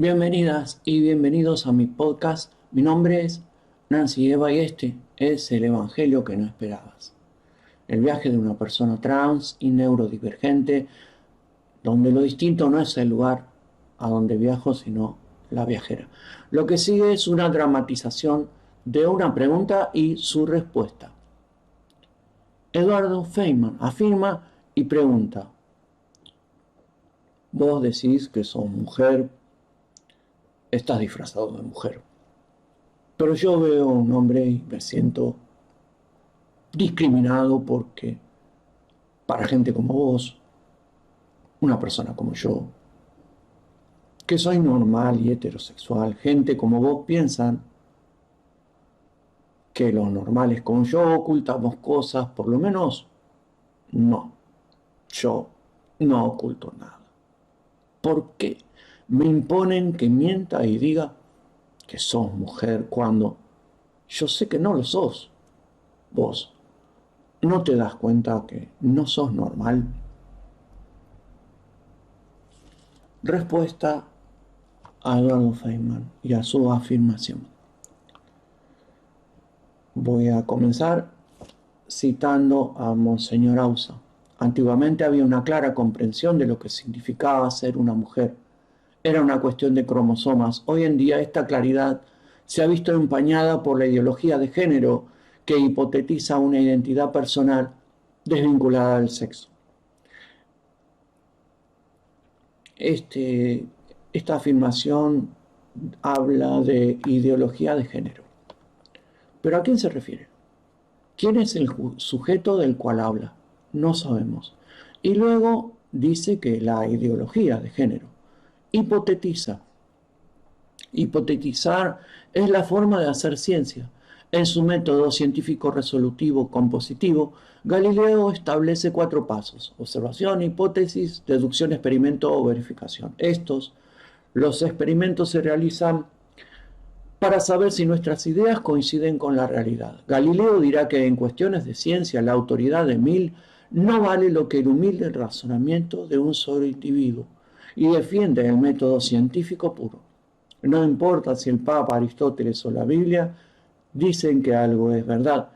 Bienvenidas y bienvenidos a mi podcast. Mi nombre es Nancy Eva y este es el Evangelio que no esperabas. El viaje de una persona trans y neurodivergente, donde lo distinto no es el lugar a donde viajo, sino la viajera. Lo que sigue es una dramatización de una pregunta y su respuesta. Eduardo Feynman afirma y pregunta: vos decís que sos mujer, estás disfrazado de mujer. Pero yo veo a un hombre y me siento discriminado porque para gente como vos, una persona como yo, que soy normal y heterosexual, gente como vos piensan que los normales como yo ocultamos cosas, por lo menos no, yo no oculto nada. ¿Por qué me imponen que mienta y diga que sos mujer cuando yo sé que no lo sos? Vos ¿no te das cuenta que no sos normal? Respuesta a Eduardo Feynman y a su afirmación. Voy a comenzar citando a Monseñor Ausa. Antiguamente había una clara comprensión de lo que significaba ser una mujer. Era una cuestión de cromosomas. Hoy en día esta claridad se ha visto empañada por la ideología de género que hipotetiza una identidad personal desvinculada del sexo. Esta afirmación habla de ideología de género. ¿Pero a quién se refiere? ¿Quién es el sujeto del cual habla? No sabemos. Y luego dice que la ideología de género hipotetiza. Hipotetizar es la forma de hacer ciencia. En su método científico resolutivo compositivo, Galileo establece 4 pasos: observación, hipótesis, deducción, experimento o verificación. Los experimentos se realizan para saber si nuestras ideas coinciden con la realidad. Galileo dirá que en cuestiones de ciencia la autoridad de 1000 no vale lo que el humilde razonamiento de un solo individuo, y defiende el método científico puro. No importa si el Papa, Aristóteles o la Biblia dicen que algo es verdad.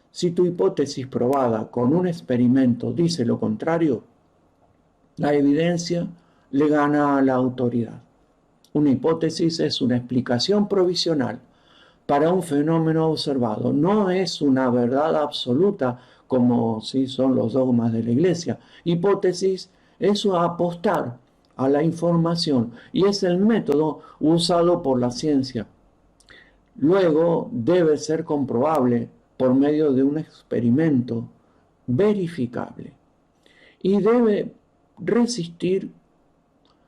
Si tu hipótesis probada con un experimento dice lo contrario, la evidencia le gana a la autoridad. Una hipótesis es una explicación provisional para un fenómeno observado. No es una verdad absoluta como si son los dogmas de la Iglesia. Hipótesis es apostar a la información y es el método usado por la ciencia. Luego debe ser comprobable por medio de un experimento verificable y debe resistir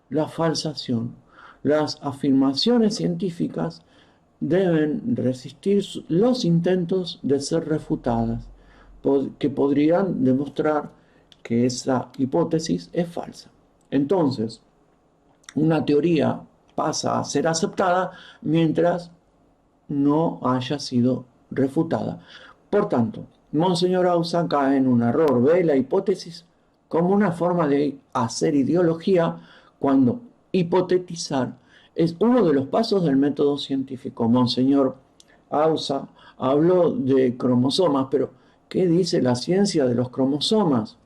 la falsación. Las afirmaciones científicas deben resistir los intentos de ser refutadas, que podrían demostrar que esa hipótesis es falsa. Entonces, una teoría pasa a ser aceptada mientras no haya sido refutada. Por tanto, Monseñor Ausa cae en un error. Ve la hipótesis como una forma de hacer ideología cuando hipotetizar es uno de los pasos del método científico. Monseñor Ausa habló de cromosomas, pero ¿qué dice la ciencia de los cromosomas?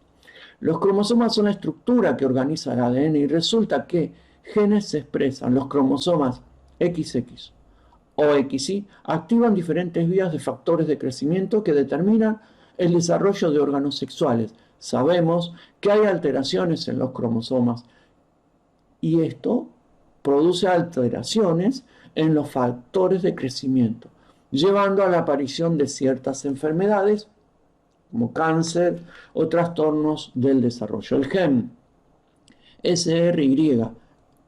Los cromosomas son la estructura que organiza el ADN y resulta que genes se expresan. Los cromosomas XX o XY activan diferentes vías de factores de crecimiento que determinan el desarrollo de órganos sexuales. Sabemos que hay alteraciones en los cromosomas y esto produce alteraciones en los factores de crecimiento, llevando a la aparición de ciertas enfermedades como cáncer o trastornos del desarrollo. El gen SRY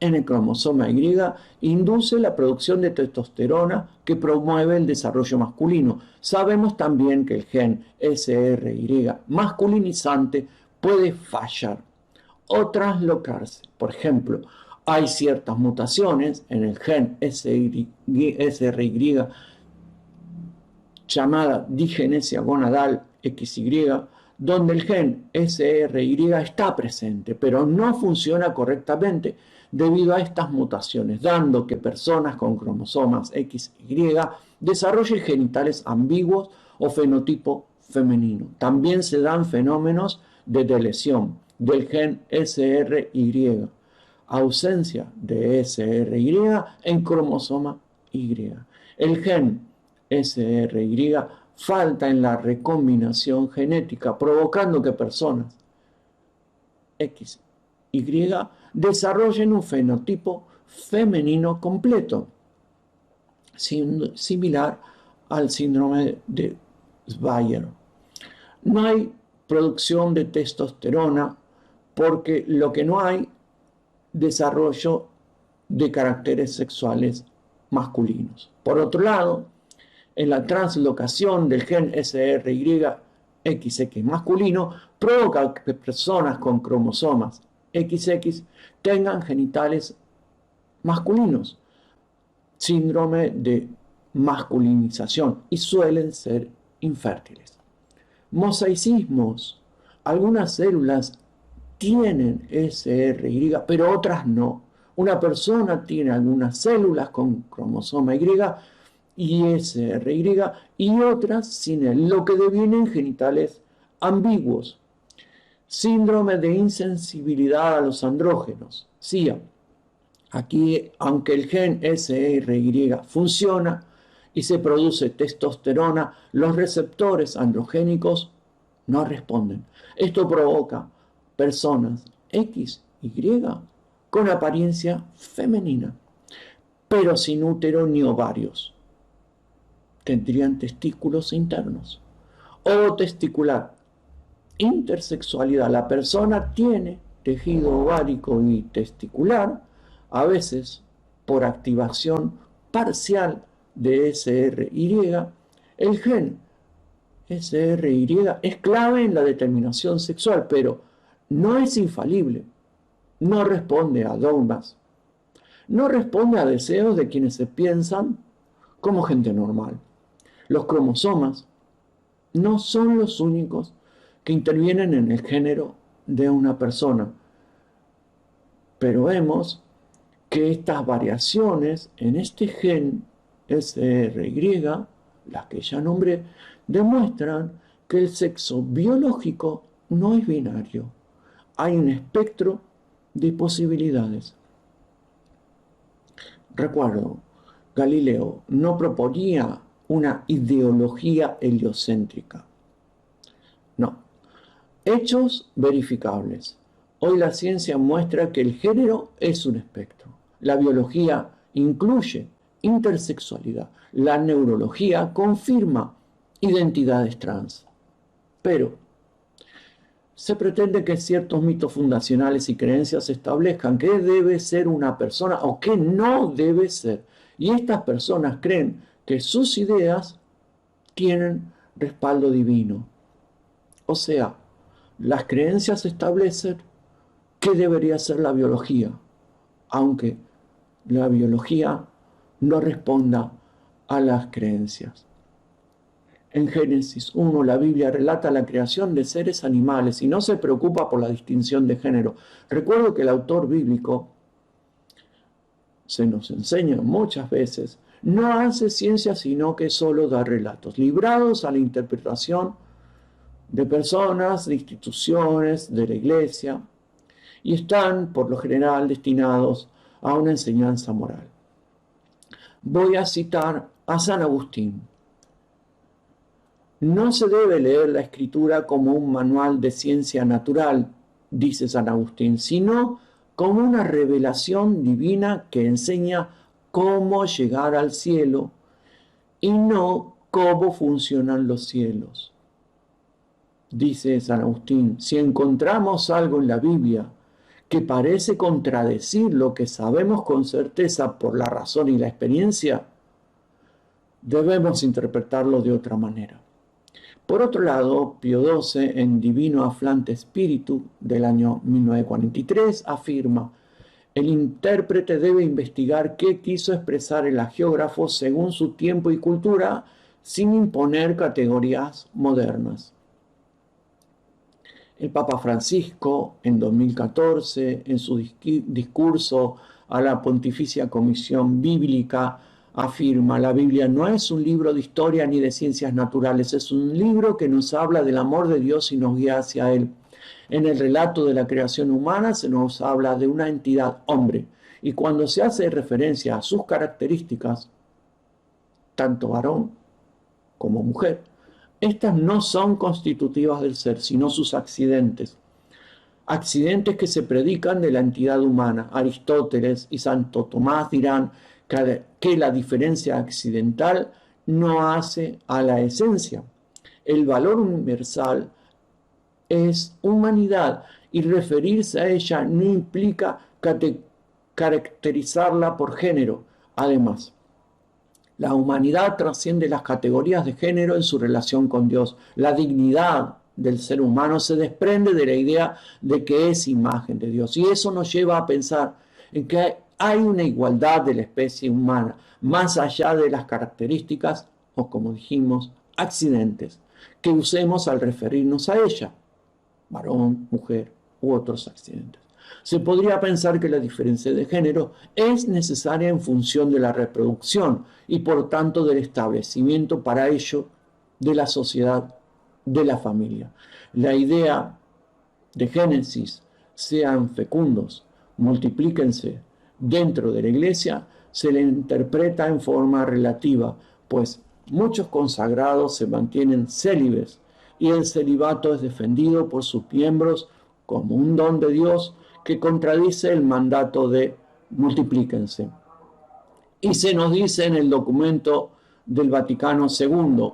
en el cromosoma Y induce la producción de testosterona que promueve el desarrollo masculino. Sabemos también que el gen SRY masculinizante puede fallar o translocarse. Por ejemplo, hay ciertas mutaciones en el gen SRY llamada digenesia gonadal XY, donde el gen SRY está presente, pero no funciona correctamente debido a estas mutaciones, dando que personas con cromosomas XY desarrollen genitales ambiguos o fenotipo femenino. También se dan fenómenos de deleción del gen SRY, ausencia de SRY en cromosoma Y. El gen SRY falta en la recombinación genética, provocando que personas XY desarrollen un fenotipo femenino completo, similar al síndrome de Bayer. No hay producción de testosterona porque lo que no hay, desarrollo de caracteres sexuales masculinos. Por otro lado, en la translocación del gen SRY-XX masculino provoca que personas con cromosomas XX tengan genitales masculinos, síndrome de masculinización, y suelen ser infértiles. Mosaicismos. Algunas células tienen SRY, pero otras no. Una persona tiene algunas células con cromosoma Y y SRY y otras sin él, lo que devienen genitales ambiguos. Síndrome de insensibilidad a los andrógenos, SIA. Aquí, aunque el gen SRY funciona y se produce testosterona, los receptores androgénicos no responden. Esto provoca personas XY con apariencia femenina, pero sin útero ni ovarios. Tendrían testículos internos. O testicular. Intersexualidad. La persona tiene tejido ovárico y testicular, a veces por activación parcial de SRY. El gen SRY es clave en la determinación sexual, pero no es infalible. No responde a dogmas. No responde a deseos de quienes se piensan como gente normal. Los cromosomas no son los únicos que intervienen en el género de una persona, pero vemos que estas variaciones en este gen SRY, las que ya nombré, demuestran que el sexo biológico no es binario. Hay un espectro de posibilidades. Recuerdo, Galileo no proponía una ideología heliocéntrica. No. Hechos verificables. Hoy la ciencia muestra que el género es un espectro. La biología incluye intersexualidad. La neurología confirma identidades trans. Pero se pretende que ciertos mitos fundacionales y creencias establezcan qué debe ser una persona o qué no debe ser. Y estas personas creen que sus ideas tienen respaldo divino. O sea, las creencias establecen qué debería ser la biología, aunque la biología no responda a las creencias. En Génesis 1, la Biblia relata la creación de seres animales y no se preocupa por la distinción de género. Recuerdo que el autor bíblico, se nos enseña muchas veces, no hace ciencia sino que solo da relatos, librados a la interpretación de personas, de instituciones, de la iglesia, y están, por lo general, destinados a una enseñanza moral. Voy a citar a San Agustín. No se debe leer la escritura como un manual de ciencia natural, dice San Agustín, sino como una revelación divina que enseña cómo llegar al cielo y no cómo funcionan los cielos. Dice San Agustín, si encontramos algo en la Biblia que parece contradecir lo que sabemos con certeza por la razón y la experiencia, debemos interpretarlo de otra manera. Por otro lado, Pío XII, en Divino Afflante Spiritu del año 1943, afirma: el intérprete debe investigar qué quiso expresar el hagiógrafo según su tiempo y cultura, sin imponer categorías modernas. El Papa Francisco, en 2014, en su discurso a la Pontificia Comisión Bíblica, afirma: la Biblia no es un libro de historia ni de ciencias naturales, es un libro que nos habla del amor de Dios y nos guía hacia Él. En el relato de la creación humana se nos habla de una entidad hombre, y cuando se hace referencia a sus características, tanto varón como mujer, estas no son constitutivas del ser, sino sus accidentes. Accidentes que se predican de la entidad humana. Aristóteles y Santo Tomás dirán que la diferencia accidental no hace a la esencia. El valor universal es humanidad, y referirse a ella no implica caracterizarla por género. Además, la humanidad trasciende las categorías de género en su relación con Dios. La dignidad del ser humano se desprende de la idea de que es imagen de Dios. Y eso nos lleva a pensar en que hay una igualdad de la especie humana, más allá de las características, o como dijimos, accidentes, que usemos al referirnos a ella, varón, mujer u otros accidentes. Se podría pensar que la diferencia de género es necesaria en función de la reproducción y por tanto del establecimiento para ello de la sociedad, de la familia. La idea de Génesis, sean fecundos, multiplíquense, dentro de la Iglesia se le interpreta en forma relativa, pues muchos consagrados se mantienen célibes y el celibato es defendido por sus miembros como un don de Dios que contradice el mandato de multiplíquense. Y se nos dice en el documento del Vaticano II,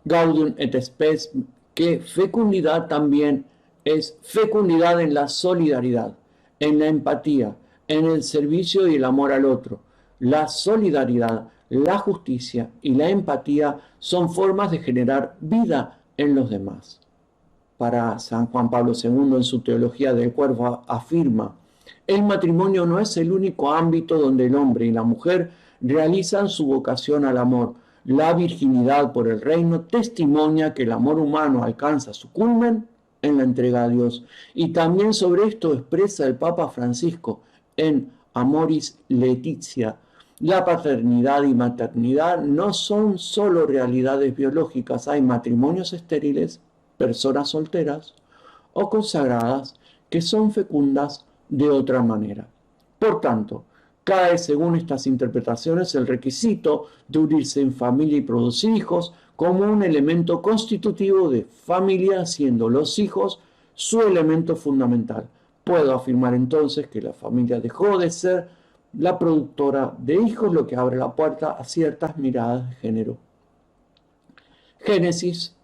Gaudium et Spes, que fecundidad también es fecundidad en la solidaridad, en la empatía, en el servicio y el amor al otro. La solidaridad, la justicia y la empatía son formas de generar vida en los demás. Para San Juan Pablo II, en su Teología del Cuerpo, afirma: el matrimonio no es el único ámbito donde el hombre y la mujer realizan su vocación al amor. La virginidad por el reino testimonia que el amor humano alcanza su culmen en la entrega a Dios. Y también sobre esto expresa el Papa Francisco en Amoris Laetitia: la paternidad y maternidad no son solo realidades biológicas, hay matrimonios estériles, personas solteras o consagradas que son fecundas de otra manera. Por tanto, cae según estas interpretaciones el requisito de unirse en familia y producir hijos como un elemento constitutivo de familia, siendo los hijos su elemento fundamental. Puedo afirmar entonces que la familia dejó de ser la productora de hijos, lo que abre la puerta a ciertas miradas de género. Génesis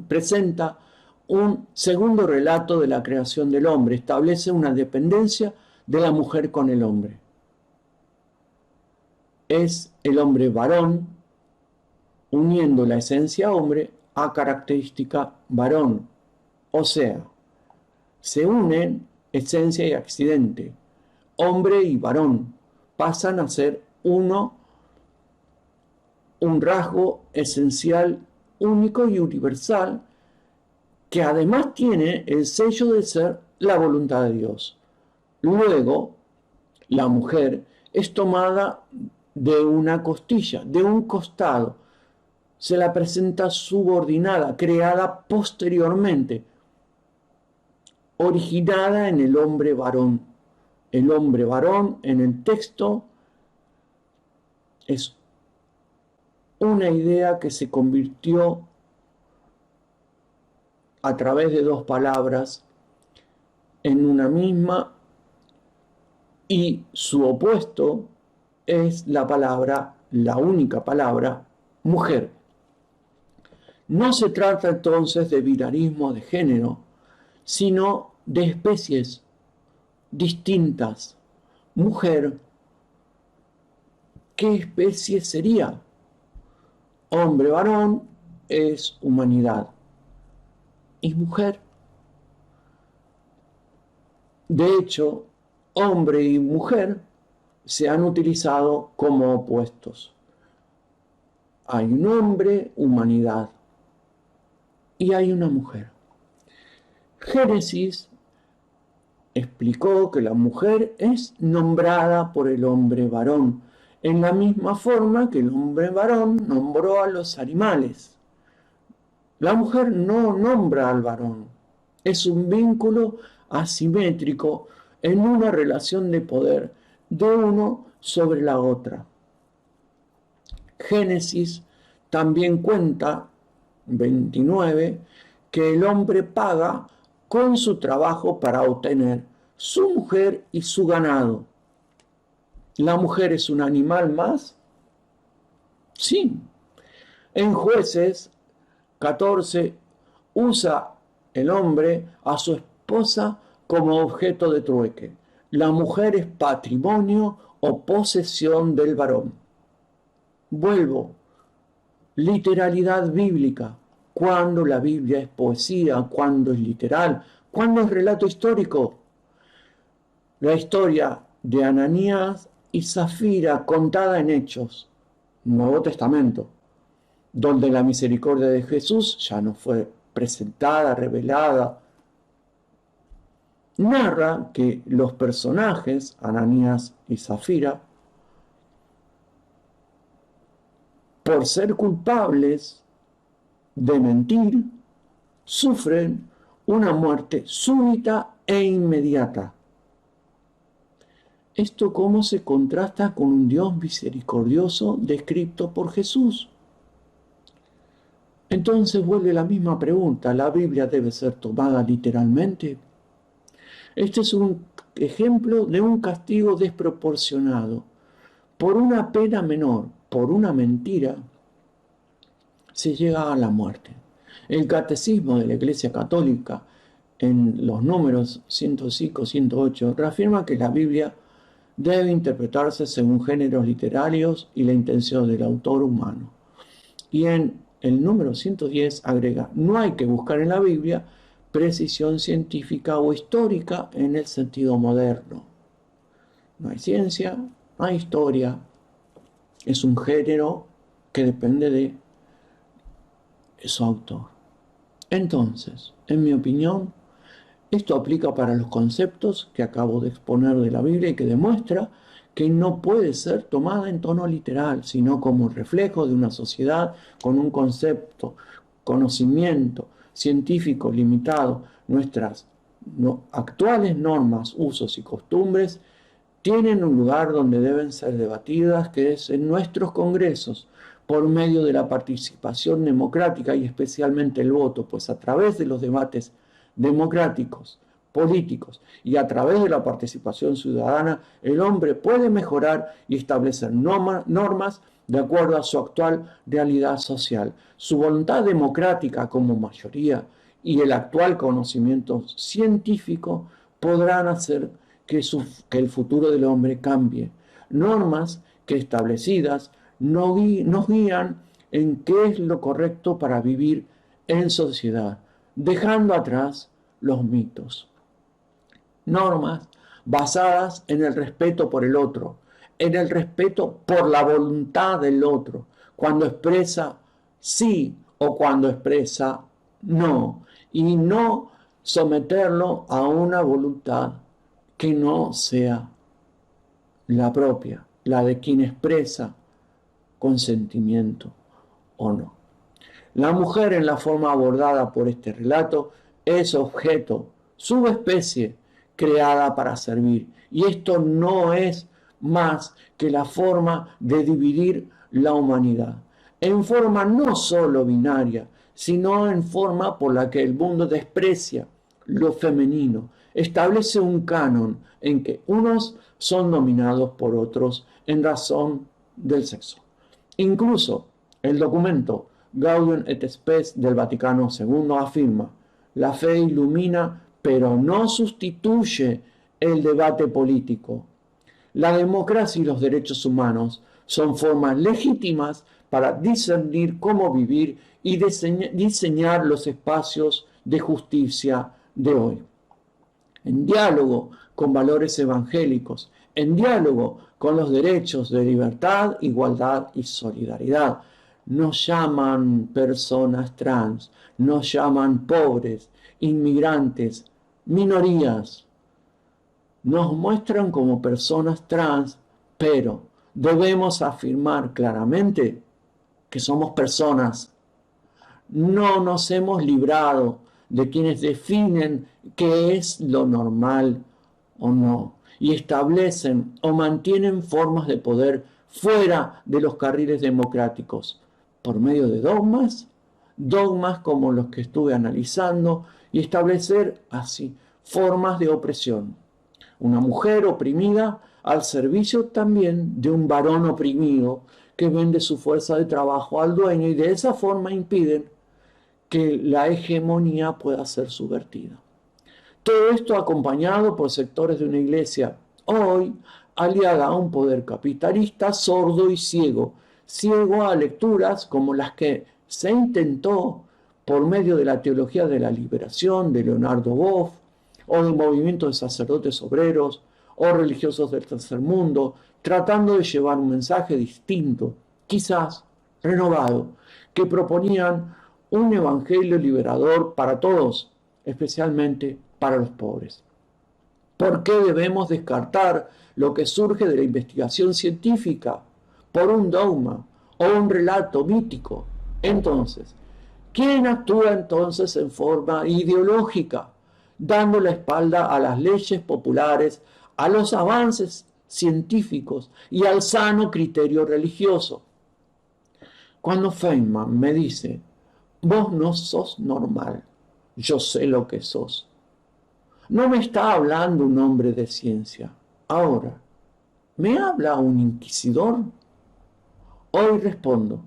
presenta un segundo relato de la creación del hombre, establece una dependencia de la mujer con el hombre. Es el hombre varón uniendo la esencia hombre a característica varón. O sea, se unen esencia y accidente. Hombre y varón pasan a ser uno, un rasgo esencial, único y universal, que además tiene el sello de ser la voluntad de Dios. Luego, la mujer es tomada de una costilla, de un costado. Se la presenta subordinada, creada posteriormente, originada en el hombre varón. El hombre varón en el texto es una idea que se convirtió a través de dos palabras en una misma, y su opuesto es la palabra, la única palabra, mujer. No se trata entonces de binarismo de género, sino de especies distintas. Mujer, ¿qué especie sería? Hombre varón es humanidad. Y mujer. De hecho, hombre y mujer se han utilizado como opuestos. Hay un hombre, humanidad, y hay una mujer. Génesis explicó que la mujer es nombrada por el hombre varón, en la misma forma que el hombre varón nombró a los animales. La mujer no nombra al varón, es un vínculo asimétrico en una relación de poder de uno sobre la otra. Génesis también cuenta, 29, que el hombre paga con su trabajo para obtener su mujer y su ganado. ¿La mujer es un animal más? Sí. En Jueces 14 usa el hombre a su esposa como objeto de trueque. La mujer es patrimonio o posesión del varón. Vuelvo, literalidad bíblica. ¿Cuándo la Biblia es poesía? ¿Cuándo es literal? ¿Cuándo es relato histórico? La historia de Ananías y Zafira contada en Hechos, Nuevo Testamento, donde la misericordia de Jesús ya no fue presentada, revelada, narra que los personajes, Ananías y Zafira, por ser culpables de mentir, sufren una muerte súbita e inmediata. ¿Esto cómo se contrasta con un Dios misericordioso descrito por Jesús? Entonces vuelve la misma pregunta, ¿la Biblia debe ser tomada literalmente? Este es un ejemplo de un castigo desproporcionado. Por una pena menor, por una mentira, se llega a la muerte. El Catecismo de la Iglesia Católica, en los números 105, 108, reafirma que la Biblia debe interpretarse según géneros literarios y la intención del autor humano. Y en el número 110 agrega, no hay que buscar en la Biblia precisión científica o histórica en el sentido moderno. No hay ciencia, no hay historia. Es un género que depende de su autor. Entonces, en mi opinión, esto aplica para los conceptos que acabo de exponer de la Biblia y que demuestra que no puede ser tomada en tono literal, sino como un reflejo de una sociedad con un concepto, conocimiento científico limitado. Nuestras actuales normas, usos y costumbres tienen un lugar donde deben ser debatidas, que es en nuestros congresos, por medio de la participación democrática y especialmente el voto, pues a través de los debates democráticos, políticos y a través de la participación ciudadana, el hombre puede mejorar y establecer normas de acuerdo a su actual realidad social. Su voluntad democrática como mayoría y el actual conocimiento científico podrán hacer que el futuro del hombre cambie. Normas que establecidas nos guían en qué es lo correcto para vivir en sociedad, dejando atrás los mitos. Normas basadas en el respeto por el otro, en el respeto por la voluntad del otro, cuando expresa sí o cuando expresa no, y no someterlo a una voluntad que no sea la propia, la de quien expresa consentimiento o no. La mujer en la forma abordada por este relato es objeto, subespecie, creada para servir. Y esto no es más que la forma de dividir la humanidad, en forma no solo binaria, sino en forma por la que el mundo desprecia lo femenino, establece un canon en que unos son dominados por otros en razón del sexo. Incluso el documento Gaudium et Spes del Vaticano II afirma: la fe ilumina, pero no sustituye el debate político. La democracia y los derechos humanos son formas legítimas para discernir cómo vivir y diseñar los espacios de justicia de hoy. En diálogo con valores evangélicos, en diálogo con los derechos de libertad, igualdad y solidaridad. Nos llaman personas trans, nos llaman pobres inmigrantes, minorías. Nos muestran como personas trans, pero debemos afirmar claramente que somos personas. No nos hemos librado de quienes definen qué es lo normal o no y establecen o mantienen formas de poder fuera de los carriles democráticos por medio de dogmas como los que estuve analizando y establecer así formas de opresión. Una mujer oprimida al servicio también de un varón oprimido que vende su fuerza de trabajo al dueño y de esa forma impiden que la hegemonía pueda ser subvertida. Todo esto acompañado por sectores de una iglesia hoy aliada a un poder capitalista sordo y ciego, ciego a lecturas como las que se intentó por medio de la teología de la liberación de Leonardo Boff, o del movimiento de sacerdotes obreros, o religiosos del tercer mundo, tratando de llevar un mensaje distinto, quizás renovado, que proponían un evangelio liberador para todos, especialmente para los pobres. ¿Por qué debemos descartar lo que surge de la investigación científica por un dogma o un relato mítico? Entonces, ¿quién actúa entonces en forma ideológica, dando la espalda a las leyes populares, a los avances científicos y al sano criterio religioso? Cuando Feynman me dice, vos no sos normal, yo sé lo que sos, no me está hablando un hombre de ciencia. Ahora, ¿me habla un inquisidor? Hoy respondo,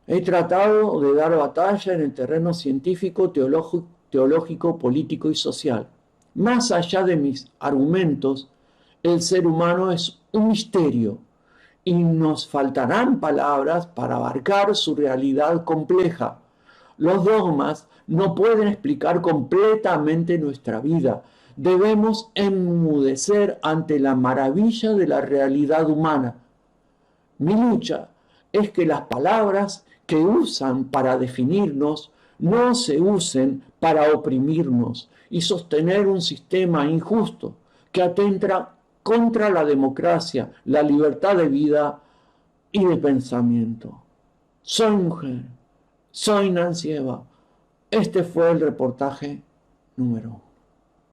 he tratado de dar batalla en el terreno científico, teológico, político y social. Más allá de mis argumentos, el ser humano es un misterio y nos faltarán palabras para abarcar su realidad compleja. Los dogmas no pueden explicar completamente nuestra vida. Debemos enmudecer ante la maravilla de la realidad humana. Mi lucha es que las palabras que usan para definirnos no se usen para oprimirnos y sostener un sistema injusto que atenta contra la democracia, la libertad de vida y de pensamiento. Soy mujer, soy Nancy Eva. Este fue el reportaje número 1.